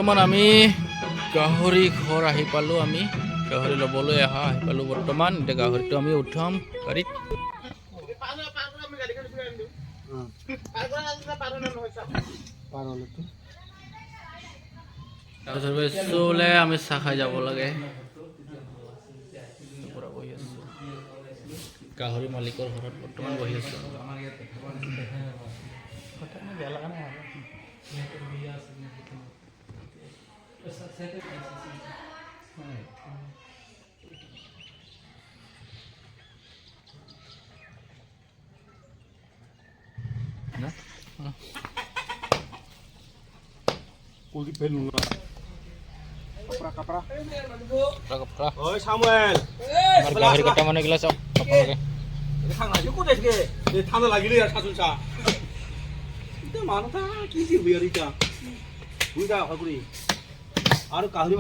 বৰ্তমান আমি গাহৰি ঘৰ আহি পালোঁ। আমি গাহৰি ল'বলৈ আহি পালোঁ বৰ্তমান। এতিয়া গাহৰিটো আমি উঠাম গাড়ীত। চলে আমি চাহ খাই যাব লাগে। গাহৰি মালিকৰ ঘৰত বৰ্তমান বহি আছোঁ। Oi Samuel. গাহৰি কটা মানে গিলা চাওক আপোনালোকে। 상하지 꼬대게. 내 타는 라기를 사준사. 이때 많다. 기지 위어리자. 우리가 얼굴이 아르 가흐리